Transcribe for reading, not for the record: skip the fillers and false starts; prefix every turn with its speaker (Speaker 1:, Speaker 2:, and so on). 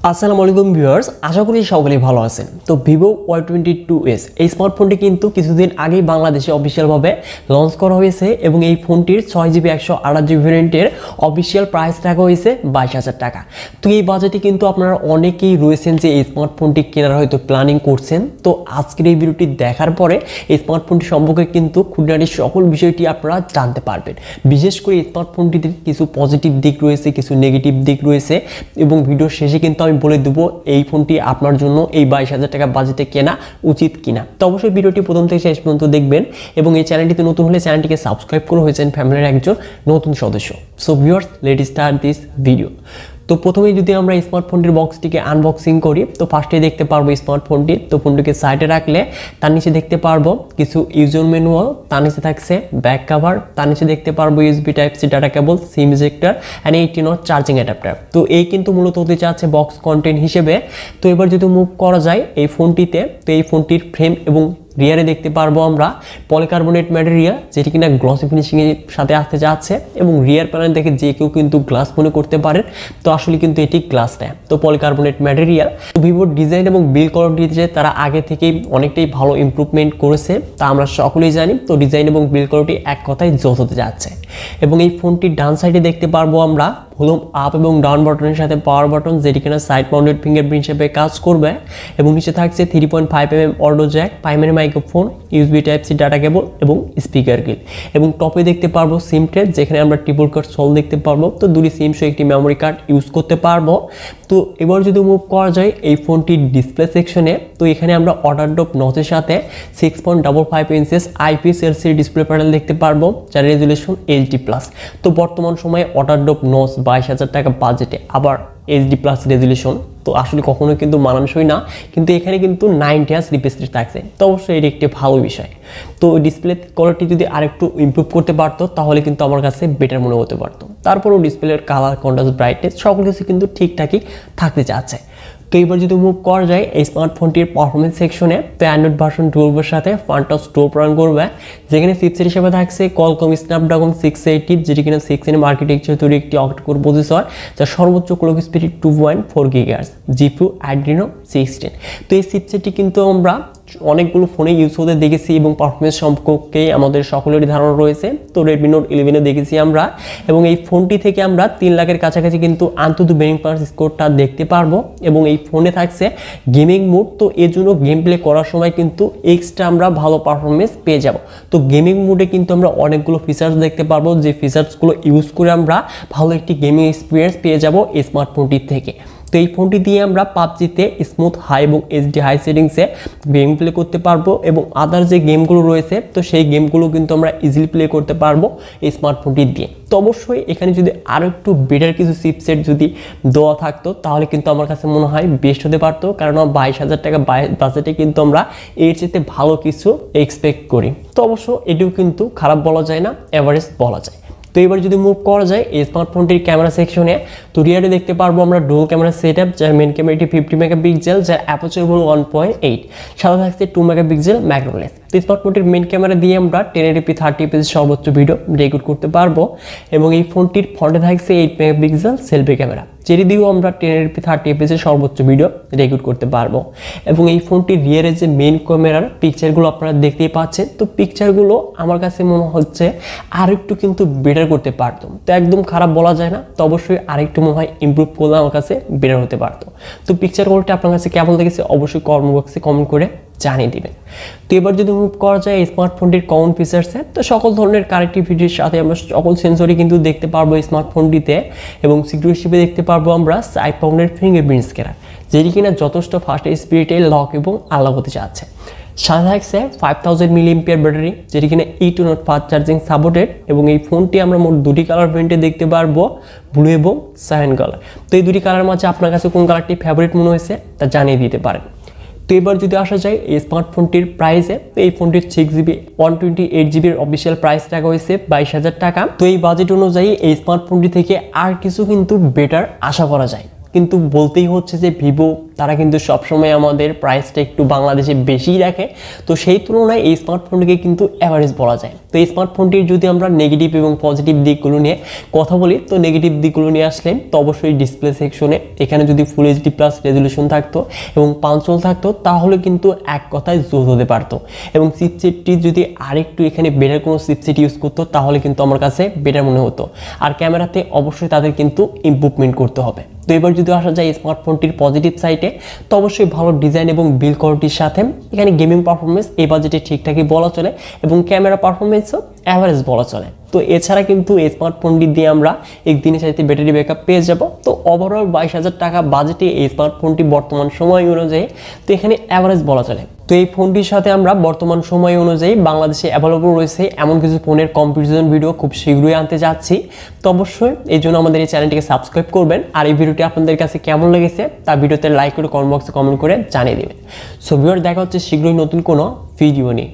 Speaker 1: আসসালামু আলাইকুম ভিউয়ার্স, আশা করি সকলেই ভালো আছেন। তো ভিভো Y22s এই স্মার্টফোনটি কিন্তু কিছুদিন আগেই বাংলাদেশে অফিসিয়ালভাবে লঞ্চ করা হয়েছে এবং এই ফোনটির 6GB 128GB ভেরিয়েন্টের অফিসিয়াল প্রাইস রাখা হয়েছে 22,000 টাকা। তো এই বাজেটে কিন্তু আপনারা অনেকেই রয়েছেন যে এই স্মার্টফোনটি কেনার হয়তো প্ল্যানিং করছেন। তো আজকের এই ভিডিওটি দেখার পরে এই স্মার্টফোনটি সম্পর্কে কিন্তু খুঁটিনাটি সকল বিষয়টি আপনারা জানতে পারবেন। বিশেষ করে এই স্মার্টফোনটিতে কিছু পজিটিভ দিক রয়েছে, কিছু নেগেটিভ দিক রয়েছে এবং ভিডিওর শেষে কিন্তু আমি বলে দেব এই ফোনটি আপনার জন্য এই 22,000 টাকা বাজেটে কেনা উচিত কিনা। তো অবশ্যই ভিডিওটি প্রথম থেকে শেষ পর্যন্ত দেখবেন এবং এই চ্যানেলটিতে নতুন হলে চ্যানেলটিকে সাবস্ক্রাইব করে হয়েছেন ফ্যামিলির একজন নতুন সদস্য। So viewers, let's start this video. তো প্রথমেই যদি আমরা স্মার্টফোনটির বক্সটিকে আনবক্সিং করি তো ফার্স্টে দেখতে পারবো স্মার্টফোনটি। তো ফোনটিকে সাইডে রাখলে তার নিচে দেখতে পারবো কিছু ইউজার ম্যানুয়াল, তার নিচে থাকছে ব্যাক কভার, তার নিচে দেখতে পারবো USB type C data cable, SIM ejector and 18 watt charging adapter. তো এই কিন্তু মূলত হতে চাচ্ছে বক্স কন্টেন্ট হিসেবে। তো এবার যদি মুভ করা যায় এই ফোনটিতে, তো এই ফোনটির ফ্রেম এবং রিয়ারে দেখতে পারবো আমরা পলিকার্বনেট ম্যাটেরিয়াল, যেটি কিনা গ্লসি ফিনিশিং এর সাথে আসতে যাচ্ছে এবং রিয়ার প্যানেল দেখে যে কেউ কিন্তু গ্লাস মনে করতে পারেন, তো আসলে কিন্তু এটি গ্লাস নয়। তো পলিকার্বনেট ম্যাটেরিয়াল। ভিভোর ডিজাইন এবং বিল্ড কোয়ালিটিতে তারা আগে থেকেই অনেকটাই ভালো ইমপ্রুভমেন্ট করেছে, তা আমরা সকলেই জানি। তো ডিজাইন এবং বিল্ড কোয়ালিটি এক কথায় জোস হতে যাচ্ছে। এবং এই ফোনটির ডান সাইডে দেখতে পারবো আমরা ভলিউম আপ এবং ডাউন বাটনের সাথে পাওয়ার বাটন, যেটি কিনা সাইড মাউন্টেড ফিঙ্গারপ্রিন্ট হিসেবে কাজ করবে এবং নিচে থাকছে 3.5mm audio jack, primary microphone, USB type C data cable এবং স্পিকার গ্রিল। এবং টপে দেখতে পারবো সিম ট্রে, যেখানে আমরা ট্রিপল কার্ড সল দেখতে পারবো। তো দুটি সিম সহ একটি মেমোরি কার্ড ইউজ করতে পারবো। তো এবার যদি মুভ করা যায় এই ফোনটির ডিসপ্লে সেকশনে, তো এখানে আমরা ওয়াটারড্রপ নচের সাথে 6.55 inches IPS LCD display panel দেখতে পারবো, যার রেজুলেশন HD+। তো বর্তমান সময়ে ওয়াটারড্রপ নচ 22,000 টাকা বাজেটে আবার HD+ রেজুলেশন তো আসলে কখনো কিন্তু মানানসই না, কিন্তু এখানে কিন্তু 90Hz রিফ্রেশ রেট থাকছে। তো অবশ্যই এটি একটি ভালো বিষয়। তো ডিসপ্লে কোয়ালিটি যদি আরেকটু ইমপ্রুভ করতে পারতো তাহলে কিন্তু আমার কাছে বেটার মনে হতে পারতো। তারপরেও ডিসপ্লের কালার, কন্ট্রাস্ট, ব্রাইটনেস সকল কিছু কিন্তু ঠিকঠাকই থাকতে চাচ্ছে। তো এবার যদি মুভ করা যায় এই স্মার্টফোনটির পারফরমেন্স সেকশনে, তো অ্যান্ড্রয়েড ভার্সন 12 সাথে ফান্টাস 2 প্রদান করবে, যেখানে চিপসেট হিসেবে থাকছে কোয়ালকম স্ন্যাপড্রাগন 680, যেটি কিনা 6nm আর্কিটেকচার তৈরি একটি অক্টা-কোর প্রসেসর, যার সর্বোচ্চ clock speed 2.4 GHz, GPU Adreno 16। তো এই চিপসেটটি কিন্তু আমরা অনেকগুলো ফোনে ইউজ হতে দেখেছি এবং পারফরমেন্স সম্পর্কে আমাদের সকলেরই ধারণা রয়েছে। তো Redmi Note 11 দেখেছি আমরা এবং এই ফোনটি থেকে আমরা 3 লাখের কাছাকাছি কিন্তু আন্তঃ বেরিং পাস স্কোরটা দেখতে পারবো এবং এই ফোনে থাকছে গেমিং মোড। তো এর জন্য গেম প্লে করার সময় কিন্তু এক্সট্রা আমরা ভালো পারফরমেন্স পেয়ে যাব। তো গেমিং মোডে কিন্তু আমরা অনেকগুলো ফিচার্স দেখতে পারবো, যে ফিচার্সগুলো ইউজ করে আমরা ভালো একটি গেমিং এক্সপিরিয়েন্স পেয়ে যাব এই স্মার্টফোনটি থেকে। তো এই ফোনটি দিয়ে আমরা পাবজিতে স্মুথ হাই এবং HD হাই সেটিংসে গেম প্লে করতে পারবো এবং আদার যে গেমগুলো রয়েছে তো সেই গেমগুলো কিন্তু আমরা ইজিলি প্লে করতে পারবো এই স্মার্টফোনটি দিয়ে। তো অবশ্যই এখানে যদি আরও একটু বেটার কিছু চিপসেট যদি দেওয়া থাকতো তাহলে কিন্তু আমার কাছে মনে হয় বেস্ট হতে পারতো, কারণ 22,000 টাকা বাজেটে কিন্তু আমরা এর চেয়ে ভালো কিছু এক্সপেক্ট করি। তো অবশ্য এটিও কিন্তু খারাপ বলা যায় না, এভারেজ বলা যায়। তো এবার যদি মুভ করা যায় এই স্মার্টফোনটির ক্যামেরা সেকশনে, তো রিয়ারে দেখতে পারবো আমরা ডুয়াল ক্যামেরা সেটআপ, যার মেন ক্যামেরাটি 50 মেগাপিক্সেল, যার অ্যাপারচার হলো 1.8, সাথে থাকছে 2 মেগাপিক্সেল ম্যাক্রো লেন্স। তো স্মার্টফোনটির মেন ক্যামেরা দিয়ে আমরা 1080p 30fps সর্বোচ্চ ভিডিও রেকর্ড করতে পারবো এবং এই ফোনটির ফ্রন্টে থাকছে 8 মেগাপিক্সেল সেলফি ক্যামেরা, যেটি দিয়েও আমরা 1080p 30fps সর্বোচ্চ ভিডিও রেকর্ড করতে পারবো। এবং এই ফোনটির রিয়ারে যে মেন ক্যামেরার পিকচারগুলো আপনারা দেখতেই পাচ্ছেন, তো পিকচারগুলো আমার কাছে মনে হচ্ছে আরেকটু কিন্তু বেটার করতে পারতো। তো একদম খারাপ বলা যায় না, তো অবশ্যই আরেকটু মনে হয় ইমপ্রুভ করলে আমার কাছে বেটার হতে পারতো। তো পিকচার কোয়ালিটি আপনার কাছে কেমন লেগেছে অবশ্যই কমেন্ট বক্সে কমেন্ট করে জানিয়ে দিবেন। তো এবার যদি মুভ করা যায় এই স্মার্টফোনটির কমন ফিচার্সে, তো সকল ধরনের কানেক্টিভিটির সাথে আমরা সকল সেন্সরই কিন্তু দেখতে পারবো এই স্মার্টফোনটিতে এবং সিকিউরিটি হিসেবে দেখতে পারবো আমরা সাইড মাউন্টেড ফিঙ্গারপ্রিন্ট স্ক্যানার, যেটি কিনা যথেষ্ট ফাস্ট স্পিডে লক এবং আনলক হতে যাচ্ছে। সাথে থাকছে 5000 mAh ব্যাটারি, যেটি কিনা 8 ওয়াট ফাস্ট চার্জিং সাপোর্টেড এবং এই ফোনটি আমরা মোট দুটি কালার ভেরিয়েন্টে দেখতে পারবো, ব্লু এবং সায়ান কালার। তো এই দুটি কালার মাঝে আপনার কাছে কোন কালারটি ফেভারিট মনে হয়েছে তা জানিয়ে দিতে পারেন। তো এবার যদি আসা যায় এই স্মার্টফোনটির প্রাইসে, তো এই ফোনটির 6GB 128GB অফিসিয়াল প্রাইস রাখা হয়েছে 22,000 টাকা। তো এই বাজেট অনুযায়ী এই স্মার্টফোনটি থেকে আর কিছু কিন্তু বেটার আশা করা যায়। কিন্তু বলতেই হচ্ছে যে ভিভো তারা কিন্তু সবসময় আমাদের প্রাইসটা একটু বাংলাদেশে বেশিই রাখে। তো সেই তুলনায় এই স্মার্টফোনটিকে কিন্তু অ্যাভারেজ বলা যায়। তো এই স্মার্টফোনটির যদি আমরা নেগেটিভ এবং পজিটিভ দিকগুলো নিয়ে কথা বলি, তো নেগেটিভ দিকগুলো নিয়ে আসলে তো অবশ্যই ডিসপ্লে সেকশনে এখানে যদি ফুল এইচডি প্লাস রেজলিউশন থাকতো এবং পাঞ্চল থাকতো তাহলে কিন্তু এক কথায় জোস হতে পারতো, এবং চিপসেটটি যদি আরেকটু এখানে বেটার কোনো চিপসেট ইউজ করতো তাহলে কিন্তু আমার কাছে বেটার মনে হতো। আর ক্যামেরাতে অবশ্যই তাদের কিন্তু ইমপ্রুভমেন্ট করতে হবে। তো এবার যদি আসা যায় স্মার্টফোনটির পজিটিভ সাইডে, তো অবশ্যই ভালো ডিজাইন এবং বিল্ড কোয়ালিটির সাথে এখানে গেমিং পারফরমেন্স এই বাজেটে ঠিকঠাকই বলা চলে, এবং ক্যামেরা পারফরমেন্সও অ্যাভারেজ বলা চলে। তো এছাড়া কিন্তু এই স্মার্টফোনটি দিয়ে আমরা একদিনের সাথে ব্যাটারি ব্যাকআপ পেয়ে যাব। তো ওভারঅল 22,000 টাকা বাজেটে এই স্মার্টফোনটি বর্তমান সময় অনুযায়ী তো এখানে অ্যাভারেজ বলা চলে। তো এই ফোনটির সাথে আমরা বর্তমান সময় অনুযায়ী বাংলাদেশে অ্যাভেলেবল রয়েছে এমন কিছু ফোনের কম্পারিজন ভিডিও খুব শীঘ্রই আনতে যাচ্ছি। তো অবশ্যই এই জন্য আমাদের এই চ্যানেলটিকে সাবস্ক্রাইব করবেন, আর এই ভিডিওটি আপনাদের কাছে কেমন লেগেছে তা ভিডিওতে লাইক করে কমেন্ট বক্সে কমেন্ট করে জানিয়ে দেবেন। সো ভিউয়ার, দেখা হচ্ছে শীঘ্রই নতুন কোনো ভিডিও নিয়ে।